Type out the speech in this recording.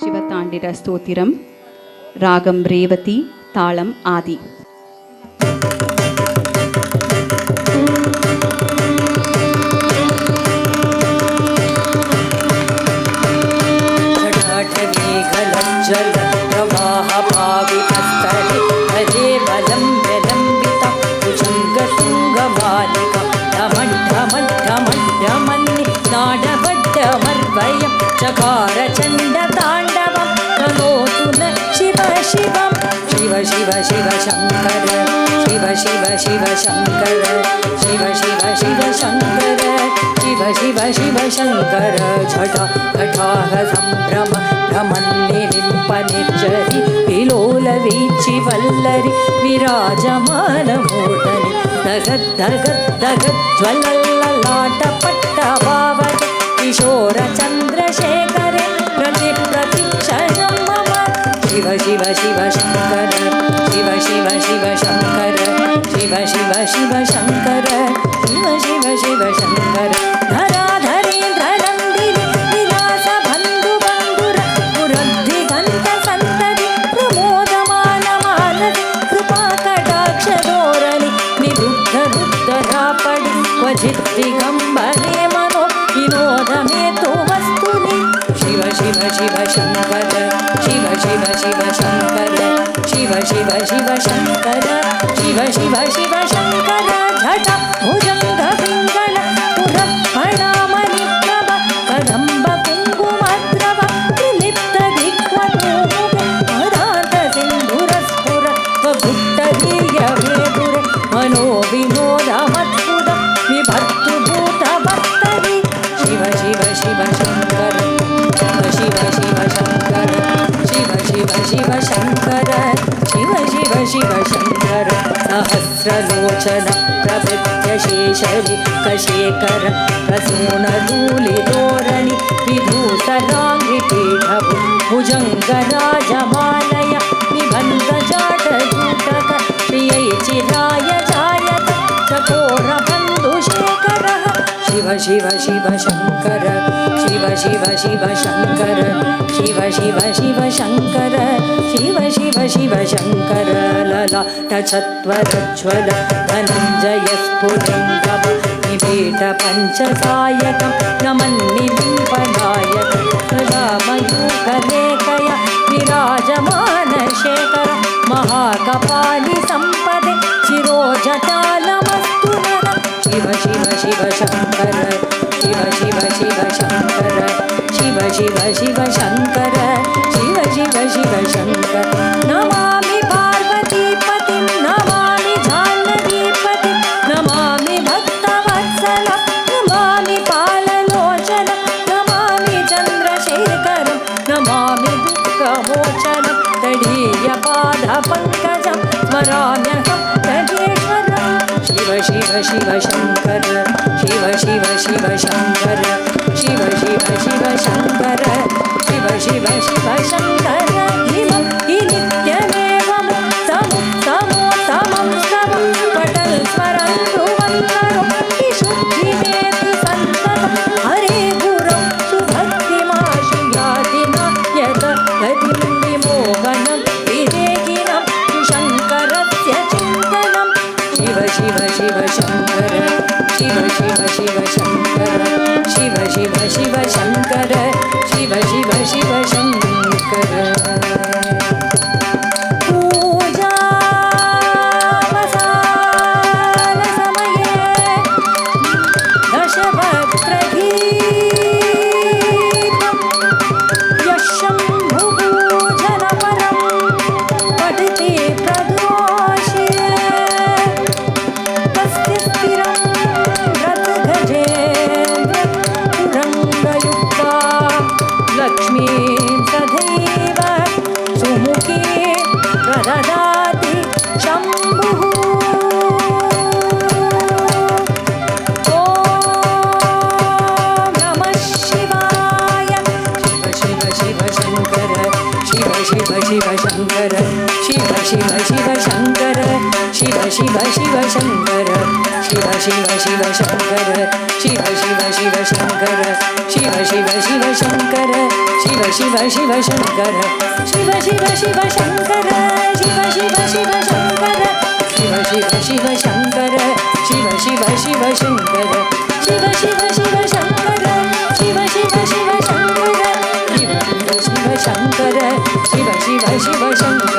ಶಿವತಾಂಡಿರ ಸ್ತೋತಿರಂ ರಾಗಂ ರೇವತಿ ತಾಳಂ ಆದಿ. जल प्रवाह भावितस्थले हरे बलं विलम्बितं भुजङ्गशृङ्गमालिका ढमड्ढमड्ढमड्ढमन्नि नाडबड्डमर्वयं चकारचण्डताण्डवं तनोतु न शिव शिवं शिव शिव शिव शङ्कर शिव शिव शिव शङ्कर शिव शिव शिव शङ्कर शिव शिव शिव शङ्कर झटा घटाः सम्भ्रम भ्रमन्निलिम्पनिर्जरि विलोलवीचि वल्लरि विराजमानमूर्धनि दगद्दगद्दगज्ज्वलल्ललाटपट्टभावति किशोरचन्द्रशेखरे प्रतिक्षणं मम शिव शिव शिव शङ्कर शिव शिव शिव शङ्कर शिव शिव शिव शङ्कर शिव शिव शिव शङ्कर धराधरेन्द्रनन्दिनि विलासबन्धुबन्धुर पुरद्धिगन्तसन्तति प्रमोदमानमानसि कृपाकटाक्षधोरणि निरुद्धरुद्धरापडि क्वचिद्दिगम्बरे मनो विनोदमेतो वस्तुनि शिव शिव शिव शङ्कर शिव शिव शिव शङ्कर शिव शिव शिव शङ्कर शिव शिव शिव शङ्कर झट भुजङ्गपिङ्गळ पुरप्फणामणिप्रभ कदम्ब कुङ्कुमद्रव त्रिलिप्तदिग्वधूमुखे मदान्तसिन्धुरस्फुर वगुट्टवीर्यवेदुर मनोविनोदमद्भुत विभर्तुभूतभक्तरि शिव शिव शिव शङ्कर शिव शिव शङ्कर शिव शिव शिव शङ्कर शिव शिव शिव शङ्कर सहस्रलोचन प्रभृत्यशेषरि कशेखर प्रसूनधूलिधोरणि विधूसराङ्घ्रिपीठभु भुजङ्गराजमालय निबन्धजाटजूटक प्रियैचिराय जायत चकोरबन्धुशेखरः शिव शिव शिव शङ्कर शिव शिव शिव शङ्कर शिव शिव शिव शङ्कर शिव शिव शिव शङ्कर ललाटचत्वरज्ज्वल धनञ्जयस्फुलिङ्गम निबीटपञ्चसायकं नमन्निलिम्पनायक सदामयूखलेखय विराजमानशेखर महाकपालि सम्पदे शिरोजटालमस्तु नर शिव शिव शिव शङ्कर शिव शिव शिव शङ्कर शिव शिव शिव शङ्कर शिव शिव शिव शङ्कर नमामि पार्वतीपतिं नमामि जाह्नवीपतिं नमामि भक्तवत्सलं नमामि पाललोचनं नमामि चन्द्रशेखरं नमामि दुःखमोचनं तडीयपादपङ्कजं स्मराम्यहं तदेश्वरं शिव शिव शिव शङ्कर शिव शिव शिव शङ्कर शिव शिव शिव शङ्कर शिव शिव शिव शङ्कर इमं हि नित्यमेवं समुत्तमोत्तमं स्तवं पटल्स्मरन्तु वन्दरो विशुद्धिमेति सन्ततं हरे गुरौ सुभक्तिमाशु याति न यत गतिं विमोहनं विदेहिनं शङ्करस्य चिन्तनं शिव शिव शिव शङ्कर शिव शिव शिव शङ्कर शिव शिव शिव शङ्कर शिव शिव शिव शङ्कर पूजावसानसमये दशवक्त्रगीतं यः शम्भुपूजनपरं पठति प्रदोषे तस्य स्थिरं रथगजेन्द्र तुरङ्गयुक्ता लक्ष्मीं तथैव सुमुखे प्रददाति शम्भुः ॐ नमः शिवाय शिव शिव शिव शङ्कर शिव शिव शिव शङ्कर शिव शिव शिव शङ्कर शिव शिव शिव शङ्कर शिव शिव शिव शङ्कर शिव शिव शिव शङ्कर शिव शिव शिव शङ्कर शिव शिव शिव शिव शंकर शिव शिव शिव शंकर शिव शिव शिव शंकर शिव शिव शिव शंकर शिव शिव शिव शंकर शिव शिव शिव शंकर शिव शिव शिव शंकर शिव शिव शिव शंकर शिव शिव शिव शंकर